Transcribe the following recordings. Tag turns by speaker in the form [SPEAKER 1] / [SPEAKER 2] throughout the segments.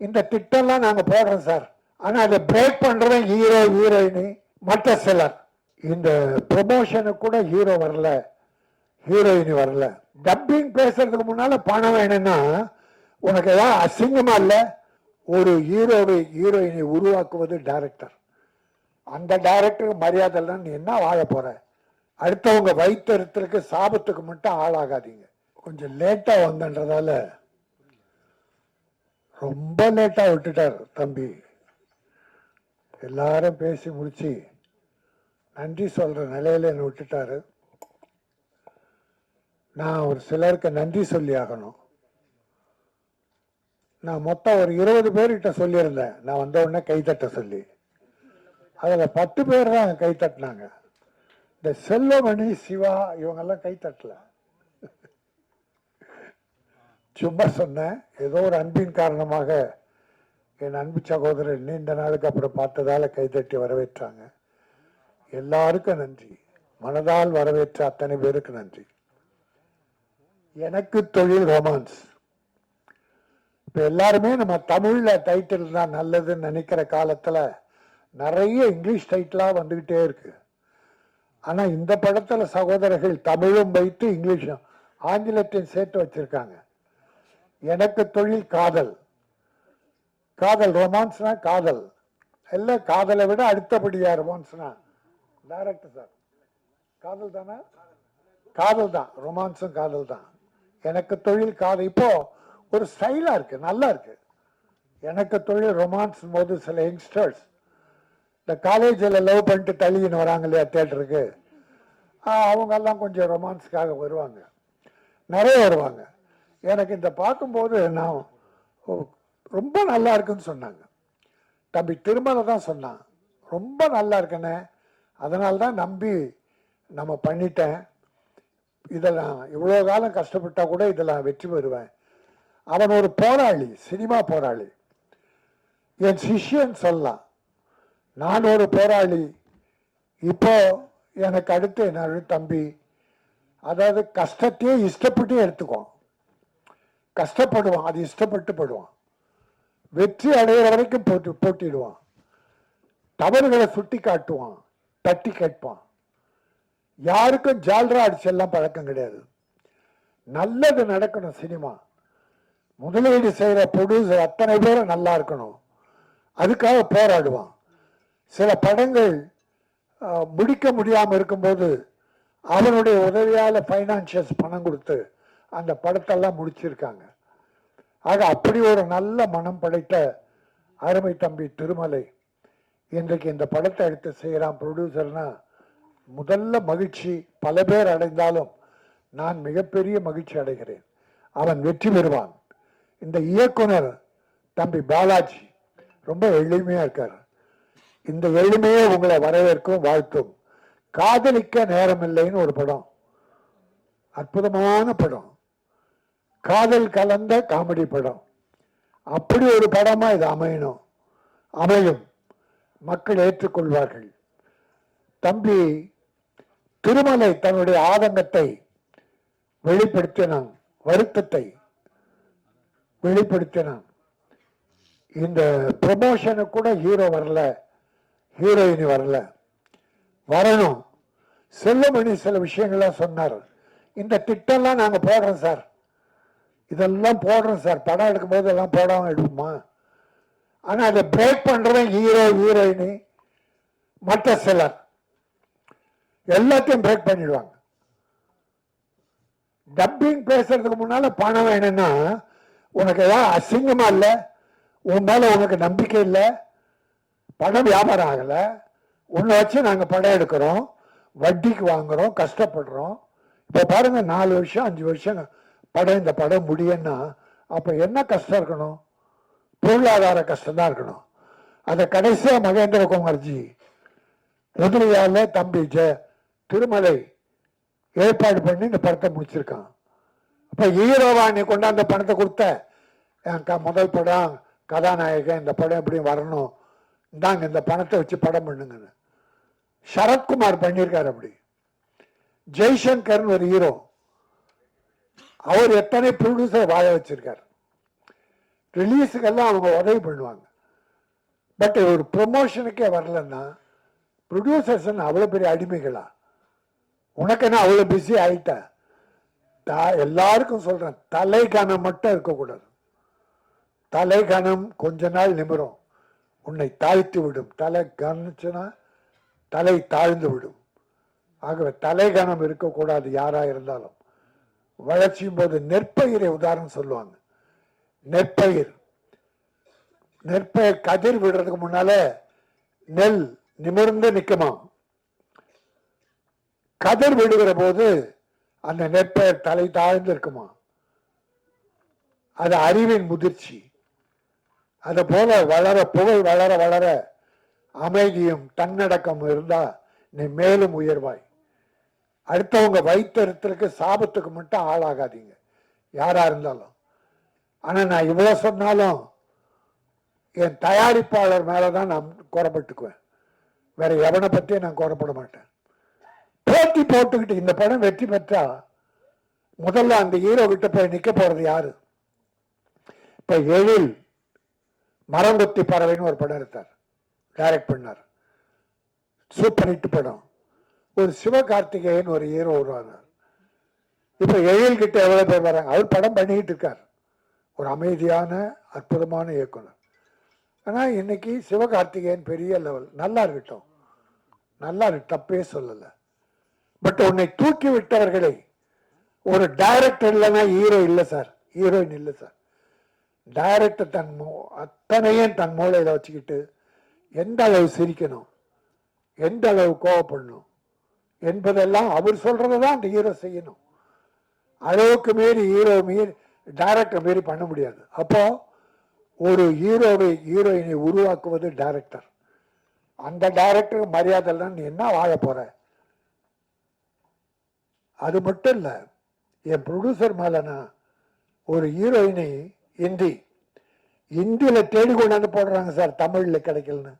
[SPEAKER 1] இந்த திட்டம்லாம் நாங்க போடுறோம் சார். ஆனா அதை பிரேக் பண்றவன் ஹீரோ ஹீரோயினி மற்ற சிலர். இந்த ப்ரொமோஷனுக்கு கூட ஹீரோ வரல, ஹீரோயினி வரல. டப்பிங் பேசுறதுக்கு முன்னால பணம் வேணும்னா உனக்கு ஏதாவது அசிங்கமா இல்ல? ஒரு ஹீரோவை ஹீரோயினை உருவாக்குவது டைரக்டர். அந்த டைரக்டருக்கு மரியாதை இல்லைன்னு நீ என்ன வாழ போற? அடுத்தவங்க வைத்தறித்தலுக்கு சாபத்துக்கு மட்டும் ஆளாகாதீங்க. கொஞ்சம் லேட்டா வந்தன்றதால ரொம்ப லேட்டா விட்டுட்டார் தம்பி. எல்லாரும் பேசி முடிச்சு நன்றி சொல்ற நிலையில என்ன விட்டுட்டாரு. நான் ஒரு சிலருக்கு நன்றி சொல்லி ஆகணும். நான் மொத்தம் ஒரு 20 பேர்கிட்ட சொல்லியிருந்தேன் நான் வந்த உடனே கைத்தட்ட சொல்லி. அதுல 10 பேர் தான் கைத்தட்டினாங்க. இந்த செல்வமணி, சிவா இவங்கெல்லாம் கைத்தட்டல. சும்மா சொன்னேன். ஏதோ ஒரு அன்பின் காரணமாக என் அன்பு சகோதரர் நீண்ட நாளுக்கு அப்புறம் பார்த்ததால கைத்தட்டி வரவேற்றாங்க. எல்லாருக்கும் நன்றி. மனதால் வரவேற்ற அத்தனை பேருக்கு நன்றி. எனக்கு தொழில் ரொமான்ஸ். இப்ப எல்லாருமே நம்ம தமிழ்ல டைட்டில் தான் நல்லதுன்னு நினைக்கிற காலத்துல நிறைய இங்கிலீஷ் டைட்டிலா வந்துகிட்டே இருக்கு. ஆனா இந்த படத்துல சகோதரர்கள் தமிழும் வைத்து இங்கிலீஷும் ஆங்கிலத்தையும் சேர்த்து வச்சிருக்காங்க. எனக்கு தொழில் காதல். காதல் ரொமான்ஸ்னா காதல் இல்ல, காதலை விட அடுத்தபடியா ரொமான்ஸ்னா டைரக்டர் சார் காதல் தானே? காதல் தான், ரொமான்ஸும் காதல் தான். எனக்கு தொழில் காதல் இப்போ ஒரு ஸ்டைலா இருக்கு, நல்லா இருக்கு. எனக்கு தொழில் ரொமான்ஸ் போது சில யங்ஸ்டர்ஸ் இந்த காலேஜில் லவ் பண்ணிட்டு தள்ளின்னு வராங்க இல்லையா தியேட்டருக்கு, அவங்க எல்லாம் கொஞ்சம் ரொமான்ஸுக்காக வருவாங்க, நிறைய வருவாங்க. எனக்கு இந்த பார்க்கும்போது நான் ரொம்ப நல்லா இருக்குன்னு சொன்னாங்க. தம்பி திருமலை தான் சொன்னான் ரொம்ப நல்லா இருக்குன்னு. அதனால தான் நம்பி நம்ம பண்ணிட்டேன். இதெல்லாம் இவ்வளோ காலம் கஷ்டப்பட்டா கூட இதெல்லாம் வெற்றி பெறுவேன். அவன் ஒரு போராளி, சினிமா போராளி. என் சிஷ்யன் சொல்லலாம், நான் ஒரு போராளி. இப்போ எனக்கு அடுத்து என்ன தம்பி, அதாவது கஷ்டத்தையே இஷ்டப்பட்டு எடுத்துக்குவான். கஷ்டப்படுவான், அது இஷ்டப்பட்டு படுவான். வெற்றி அடைகிற வரைக்கும் போட்டிடுவான். தவறுகளை சுட்டி காட்டுவான், தட்டி கேட்பான். யாருக்கும் ஜால்ரா அடிச்செல்லாம் பழக்கம் கிடையாது. நல்லது நடக்கணும். சினிமா முதலீடு செய்யற ப்ரொடியூசர் அத்தனை பேரும் நல்லா இருக்கணும், அதுக்காக போராடுவான். சில படங்கள் முடிக்க முடியாமல் இருக்கும்போது அவனுடைய உதவியால பைனான்சியல்ஸ் பணம் கொடுத்து அந்த படத்தெல்லாம் முடிச்சிருக்காங்க. ஆக அப்படி ஒரு நல்ல மனம் படைத்த அருமை தம்பி திருமலை இன்றைக்கு இந்த படத்தை எடுத்து செய்யறான் ப்ரொடியூசர்னா முதல்ல மகிழ்ச்சி. பல பேர் அடைந்தாலும் நான் மிகப்பெரிய மகிழ்ச்சி அடைகிறேன். அவன் வெற்றி பெறுவான். இந்த இயக்குனர் தம்பி பாலாஜி ரொம்ப எளிமையா இருக்கார். இந்த எளிமையே உங்களை வரவேற்கும், வாழ்த்தும். காதலிக்க நேரம் இல்லைன்னு ஒரு படம், அற்புதமான படம், காதல் கலந்த காமெடி படம். அப்படி ஒரு படமா இது அமையணும், அமையும், மக்கள் ஏற்றுக்கொள்வார்கள். தம்பி திருமலை தன்னுடைய ஆதங்கத்தை வெளிப்படுத்தினான், வருத்தத்தை வெளிப்படுத்தினான். இந்த ப்ரமோஷனுக்கு கூட ஹீரோ வரல, ஹீரோயினி வரல, வரணும். செல்வமணி சில விஷயங்கள்லாம் சொன்னார். இந்த திட்டம்லாம் நாங்க போடுறோம் சார், இதெல்லாம் போடுறோம் சார், படம் எடுக்கும் போது எல்லாம் போடாம எடுப்போமா? ஆனா அதை பிரேக் பண்றவன் ஹீரோ ஹீரோயினி மற்ற சிலர் எல்லாத்தையும் பிரேக் பண்ணிடுவாங்க. டப்பிங் பேசுறதுக்கு முன்னால பணம் வேணும்னா உனக்கு ஏதாவது அசிங்கமா இல்ல? உன் மேல உனக்கு நம்பிக்கை இல்லை, படம் வியாபாரம் ஆகல, உன்னை வச்சு நாங்க படம் எடுக்கிறோம், வட்டிக்கு வாங்குறோம், கஷ்டப்படுறோம். இப்ப பாருங்க 4 வருஷம் 5 வருஷம் படம், இந்த படம் முடியும்னா அப்ப என்ன கஷ்டம் இருக்கணும்? பொருளாதார கஷ்டம் தான் இருக்கணும். அதை கடைசியா மகேந்திர குமார்ஜி உதவியால தம்பி திருமலை ஏற்பாடு பண்ணி இந்த படத்தை முடிச்சிருக்கான். அப்ப ஹீரோவா நீ கொண்டாந்த பணத்தை கொடுத்த, என் முதல் படம் கதாநாயகன், இந்த படம் எப்படி வரணும், இந்தாங்க இந்த பணத்தை வச்சு படம் பண்ணுங்க. சரத்குமார் பண்ணியிருக்காரு அப்படி. ஜெய்சங்கர் ஒரு ஹீரோ, அவர் எத்தனை ப்ரொடியூசர் வாழ வச்சிருக்காரு. ரிலீஸுக்கெல்லாம் அவங்க உதவி பண்ணுவாங்க. பட் ஒரு ப்ரொமோஷனுக்கே வரலன்னா ப்ரொடியூசர்ஸ் அவ்வளோ பெரிய அடிமைகளா? உனக்கு என்ன அவ்வளோ பிஸி ஆயிட்ட? எல்லாருக்கும் சொல்றேன், தலை கணம் மட்டும் இருக்கக்கூடாது. தலை கணம் கொஞ்ச நாள் நிமிரும், உன்னை தாழ்த்தி விடும். தலை கணிச்சுன்னா தலை தாழ்ந்து விடும். ஆகவே தலை கணம் இருக்கக்கூடாது யாரா இருந்தாலும். வளர்ச்சியும் போது நெற்பயிரை உதாரணம் சொல்லுவாங்க. நெற்பயிர் கதிர் விடுறதுக்கு முன்னால நெல் நிமிர்ந்து நிற்குமா? கதிர் விடுகிற போது அந்த நெற்பயிர் தலை தாழ்ந்து இருக்குமா? அது அறிவின் முதிர்ச்சி. அது போல வளர புகழ் வளர வளர அமைதியும் தன்னடக்கம் இருந்தா நீ மேலும் உயர்வாய். அடுத்தவங்க வைத்தறித்தலுக்கு சாபத்துக்கு மட்டும் ஆளாகாதீங்க யாரா இருந்தாலும். ஆனா நான் இவ்வளவு சொன்னாலும் என் தயாரிப்பாளர் மேலதான் நான் குறைப்பட்டுக்குவேன். வேற எவனை பத்தியும் நான் குறைப்பட மாட்டேன். போட்டி போட்டுக்கிட்டு இந்த படம் வெற்றி பெற்றா முதல்ல அந்த ஹீரோ கிட்ட போய் நிக்க போறது யாரு? இப்ப எழில் மரங்கொத்தி பறவைன்னு ஒரு படம் எடுத்தார், டைரக்ட் பண்ணார், சூப்பர் ஹிட் படம். ஒரு சிவகார்த்திகேயன் ஒரு ஹீரோ வருவாங்க. இப்ப எழில் கிட்ட எவ்வளவு பேர் வராங்க? அவர் படம் பண்ணிக்கிட்டு இருக்கார், ஒரு அமைதியான அற்புதமான இயக்குனர். ஆனா இன்னைக்கு சிவகார்த்திகேயன் பெரிய லெவல், நல்லா இருக்கட்டும், நல்லா இருக்கு, தப்பே சொல்லல. பட் உன்னை தூக்கி விட்டவர்களை ஒரு டைரக்டர் இல்லைன்னா ஹீரோ இல்லை சார், ஹீரோயின் இல்லை சார். டைரக்டர் அத்தனையும் தன் மூளையில வச்சுக்கிட்டு எந்த அளவு சிரிக்கணும், எந்த அளவு கோவப்படணும் என்பதெல்லாம் அவர் சொல்றதான் அந்த ஹீரோ செய்யணும். அளவுக்கு மீறி ஹீரோ மீறி டைரக்டர் மீறி பண்ண முடியாது. அப்போ ஒரு ஹீரோயினை உருவாக்குவது டைரக்டர். அந்த டைரக்டருக்கு மரியாதை இல்லைன்னா நீ என்ன வாழ போற? அது மட்டும் இல்ல, என் ப்ரொடியூசர் மேலனா ஒரு ஹீரோயினை இந்தியில தேடி கொண்டாந்து போடுறாங்க சார், தமிழ்ல கிடைக்கலன்னு.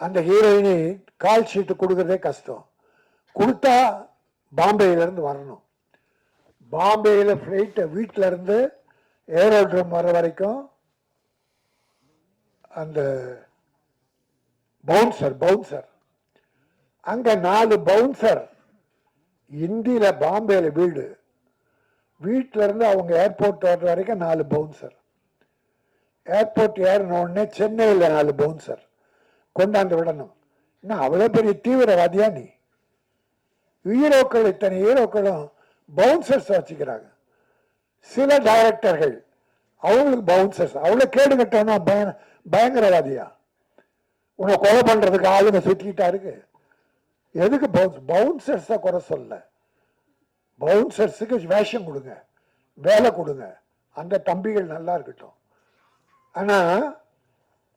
[SPEAKER 1] அந்த ஹீரோயினை கால் ஷீட்டு கொடுக்கறதே கஷ்டம். கொடுத்தா பாம்பேல இருந்து வரணும். பாம்பேல ஃபிளைட் வீட்டில இருந்து ஏரோட்ரம் வர வரைக்கும் அந்த பவுன்சர் அங்க 4 பவுன்சர் இந்தியில பாம்பேல வீட்டுல இருந்து அவங்க ஏர்போர்ட் வர்ற வரைக்கும் 4 பவுன்சர். ஏர்போர்ட் ஏறின உடனே சென்னையில் 4 பவுன்சர் கொண்டாந்து விடணும். இன்னும் அவ்வளவு பெரிய தீவிரவாதியா நீ? ஹீரோக்கள், இத்தனை ஹீரோக்களும் பவுன்சர்ஸ் வச்சுக்கிறாங்க. சில டைரக்டர்கள் அவங்களுக்கு பவுன்சர்ஸ், அவ்வளவு கேடு கட்டணும். பயங்கரவாதியா? உன்னை கொலை பண்றதுக்கு ஆளுங்க சுத்திக்கிட்டா இருக்கு. எதுக்கு பவுன்சர்ஸ குறை சொல்ல? பவுன்சர்ஸுக்கு வேஷம் கொடுங்க, வேலை கொடுங்க, அந்த தம்பிகள் நல்லா இருக்கட்டும். ஆனா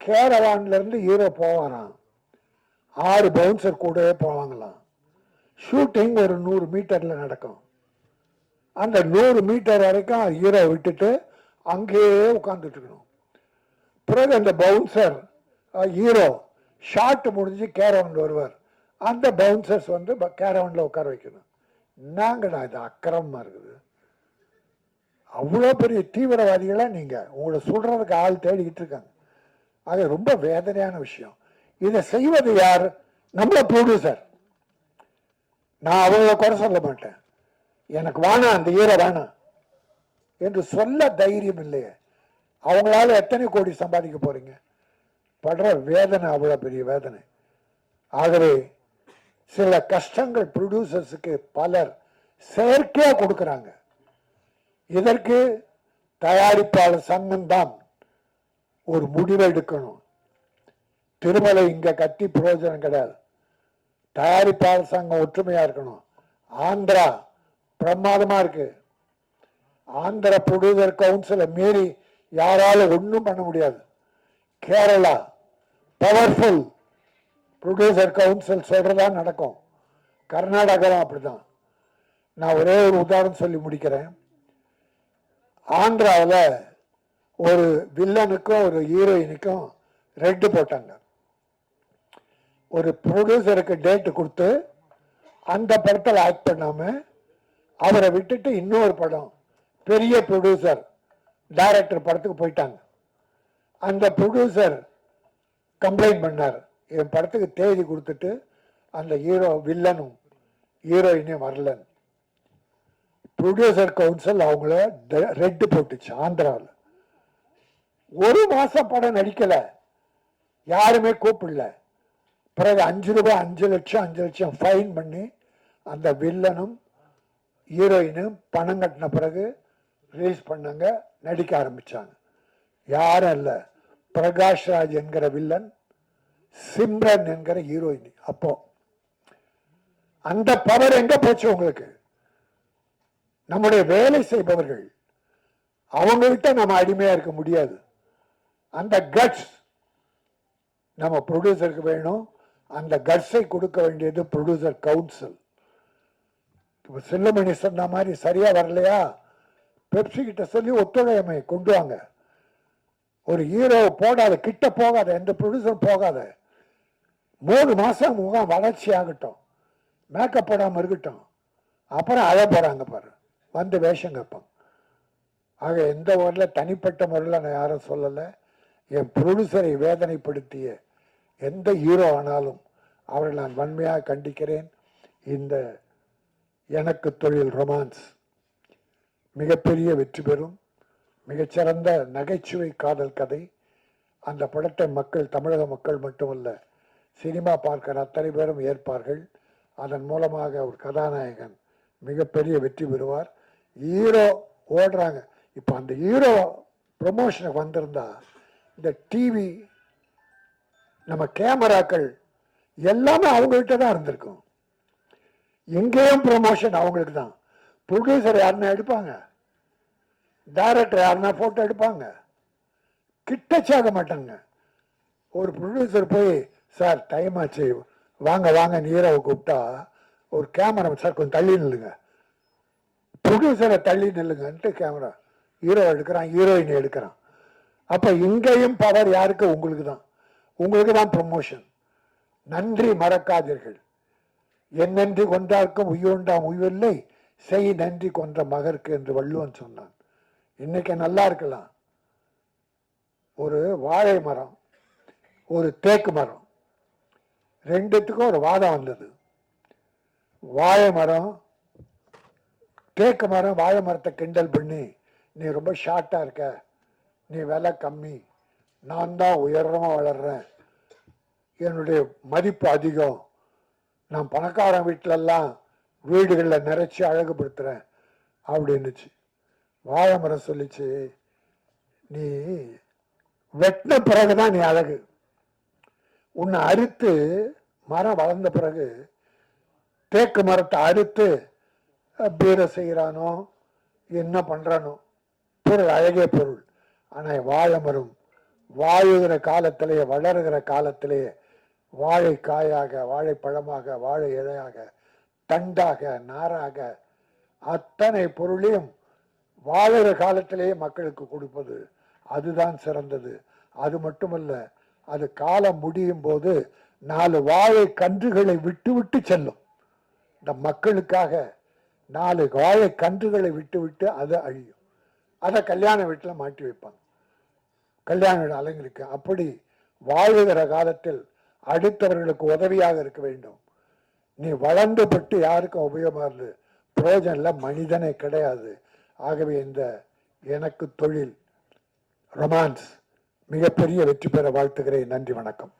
[SPEAKER 1] கேரவான்ல இருந்து ஹீரோ போவாராம், 6 பவுன்சர் கூடவே போவாங்களாம். ஷூட்டிங் ஒரு 100 மீட்டர்ல நடக்கும். அந்த 100 மீட்டர் வரைக்கும் ஹீரோ விட்டுட்டு அங்கேயே உட்கார்ந்துட்டு இருக்கணும். பிறகு அந்த பவுன்சர் ஹீரோ ஷாட் முடிஞ்சு கேரவன் வருவார், அந்த பவுன்சர்ஸ் வந்து கேரவன்ல உட்கார வைக்கணும். என்னங்கடா இது அக்கிரமமா இருக்குது? அவ்வளோ பெரிய தீவிரவாதிகளா நீங்க? உங்களை சொல்றதுக்கு ஆள் தேடிக்கிட்டு இருக்காங்க. அது ரொம்ப வேதனையான விஷயம். இதை செய்வது யார்? நம்ம ப்ரொடியூசர். நான் அவ்வளோ குறை சொல்ல மாட்டேன், எனக்கு வேணாம் அந்த ஹீரோ வேணாம் என்று சொல்ல தைரியம் இல்லையே. அவங்களால எத்தனை கோடி சம்பாதிக்க போறீங்க? படுற வேதனை அவ்வளவு பெரிய வேதனை. ஆகவே சில கஷ்டங்கள் ப்ரொடியூசர்ஸுக்கு பலர் செயற்கையா கொடுக்கிறாங்க. இதற்கு தயாரிப்பாளர் சங்கம் தான் ஒரு முடிவை எடுக்கணும். திருமலை இங்க கட்டி பிரயோஜனம் கிடையாது. தயாரிப்பாளர் சங்கம் ஒற்றுமையா இருக்கணும். ஆந்திரா பிரமாதமா இருக்கு. ஆந்திர ப்ரொடியூசர் கவுன்சிலை மீறி யாராலும் ஒன்றும் பண்ண முடியாது. கேரளா பவர்ஃபுல் ப்ரொடியூசர் கவுன்சில் சொல்றதா நடக்கும். கர்நாடகா அப்படிதான். நான் ஒரே ஒரு உதாரணம் சொல்லி முடிக்கிறேன். ஆந்திராவில் ஒரு வில்லனுக்கும் ஒரு ஹீரோயினுக்கும் ரெட்டு போட்டாங்க. ஒரு ப்ரொடியூசருக்கு டேட்டு கொடுத்து அந்த படத்தில் ஆக்ட் பண்ணாம அவரை விட்டுட்டு இன்னொரு படம், பெரிய ப்ரொடியூசர் டைரக்டர் படத்துக்கு போயிட்டாங்க. அந்த ப்ரொடியூசர் கம்ப்ளைண்ட் பண்ணார், என் படத்துக்கு தேதி கொடுத்துட்டு அந்த ஹீரோ வில்லனும் ஹீரோயினையும் வரலன்னு. ப்ரொடியூசர் கவுன்சில் அவங்கள ரெட்டு போட்டுச்சு ஆந்திராவில். ஒரு மாசம் படம் நடிக்கல, யாருமே கூப்பிடல. பிறகு 5 ரூபாய் 5 லட்சம் 5 லட்சம் ஃபைன் பண்ணி அந்த வில்லனும் ஹீரோயினும் பணம் கட்டின பிறகு ரிலீஸ் பண்ணாங்க, நடிக்க ஆரம்பிச்சாங்க. யாரும் இல்லை, பிரகாஷ் ராஜ் என்கிற வில்லன், சிம்ரன் என்கிற ஹீரோயின். அப்போ அந்த பவர் எங்க போச்சு உங்களுக்கு? நம்முடைய வேலை செய்பவர்கள் அவங்ககிட்ட நம்ம அடிமையா இருக்க முடியாது. அந்த கட்ஸ் நம்ம ப்ரொடியூசருக்கு வேணும். அந்த கட்ஸை கொடுக்க வேண்டியது ப்ரொடியூசர் கவுன்சில். செல்லுமணி சொன்ன மாதிரி சரியா வரலையா, பெப்சி கிட்ட சொல்லி ஒத்துழைமை கொண்டு வாங்க. ஒரு ஹீரோ போடாத, கிட்ட போகாத, எந்த ப்ரொடியூசரும் போகாத. 3 மாசம் முகம் வளர்ச்சி ஆகட்டும், மேக்கப் போடாமல் இருக்கட்டும், அப்புறம் அழ போறாங்க பாரு, வந்து வேஷம் கேட்பாங்க. ஆக எந்த ஊரில் தனிப்பட்ட முறையில் நான் யாரும் சொல்லலை. என் ப்ரொடியூசரை வேதனைப்படுத்திய எந்த ஹீரோ ஆனாலும் அவரை நான் வன்மையாக கண்டிக்கிறேன். இந்த எனக்கு தொழில் ரொமான்ஸ் மிகப்பெரிய வெற்றி பெறும். மிகச்சிறந்த நகைச்சுவை காதல் கதை. அந்த படத்தை மக்கள், தமிழக மக்கள் மட்டுமல்ல, சினிமா பார்க்கிற அத்தனை பேரும் ஏற்பார்கள். அதன் மூலமாக ஒரு கதாநாயகன் மிகப்பெரிய வெற்றி பெறுவார். ஹீரோ ஓடுறாங்க. இப்போ அந்த ஹீரோ ப்ரொமோஷனுக்கு வந்திருந்தா இந்த டிவி, நம்ம கேமராக்கள் எல்லாமே அவங்ககிட்ட தான் இருந்திருக்கும். எங்கேயும் ப்ரொமோஷன் அவங்களுக்கு தான். ப்ரொடியூசர் யாருன்னா எடுப்பாங்க, டைரக்டர் யாருன்னா போட்டோ எடுப்பாங்க, கிட்டச்சாக மாட்டாங்க. ஒரு ப்ரொடியூசர் போய், சார் டைம் ஆச்சு வாங்க வாங்க ஹீரோவை கூப்பிட்டா, ஒரு கேமரா, சார் கொஞ்சம் தள்ளி நில்லுங்க, ப்ரொடியூசரை தள்ளி நில்லுங்கன்ட்டு கேமரா ஹீரோ எடுக்கிறான், ஹீரோயின் எடுக்கிறான். அப்ப இங்கேயும் பவர் யாருக்கு? உங்களுக்கு தான். உங்களுக்கு தான் ப்ரமோஷன். நன்றி மறக்காதீர்கள். என் நன்றி கொன்றார்க்கும் உயிருண்டாம் உயிரில்லை, செய் நன்றி கொன்ற மகருக்கு என்று வள்ளுவன் சொன்னான். இன்னைக்கு நல்லா இருக்கலாம். ஒரு வாழை மரம், ஒரு தேக்கு மரம், ரெண்டுத்துக்கும் ஒரு வாதம் வந்தது. வாழை மரம், தேக்கு மரம் வாழை மரத்தை கிண்டல் பண்ணி, நீ ரொம்ப ஷார்ட்டா இருக்க, நீ விலை கம்மி, நான் தான் உயரமா வளர்றேன், என்னுடைய மதிப்பு அதிகம், நான் பணக்காரன் வீட்டிலெல்லாம் வீடுகளில் நிறைச்சி அழகுபடுத்துறேன் அப்படின்னுச்சு. வாழை மரம் சொல்லிச்சு, நீ வெட்டின பிறகுதான் நீ அழகு. உன்னை அறுத்து மரம் வளர்ந்த பிறகு தேக்கு மரத்தை அறுத்து பீரை செய்கிறானோ என்ன பண்றானோ, பொருள் அழகிய பொருள். ஆனால் வாழை மரம் வாழுகிற காலத்திலேயே, வளருகிற காலத்திலேயே வாழைக்காயாக, வாழைப்பழமாக, வாழை இலையாக, தண்டாக, நாராக, அத்தனை பொருளையும் வாழுகிற காலத்திலேயே மக்களுக்கு கொடுப்பது அதுதான் சிறந்தது. அது மட்டுமல்ல, அது காலம் முடியும் போது 4 வாழை கன்றுகளை விட்டு விட்டு செல்லும். இந்த மக்களுக்காக 4 வாழை கன்றுகளை விட்டு விட்டு அது அழியும். அதை கல்யாண வீட்டில் மாட்டி வைப்பாங்க, கல்யாண வீடு அலங்கரிக்க. அப்படி வாழுகிற காலத்தில் அடுத்தவர்களுக்கு உதவியாக இருக்க வேண்டும். நீ வளர்ந்து பட்டு யாருக்கும் உபயோகமாக பிரயோஜனம் இல்லை, மனிதனே கிடையாது. ஆகவே இந்த எனக்கு தொழில் ரொமான்ஸ் மிகப்பெரிய வெற்றி பெற வாழ்த்துகிறேன். நன்றி, வணக்கம்.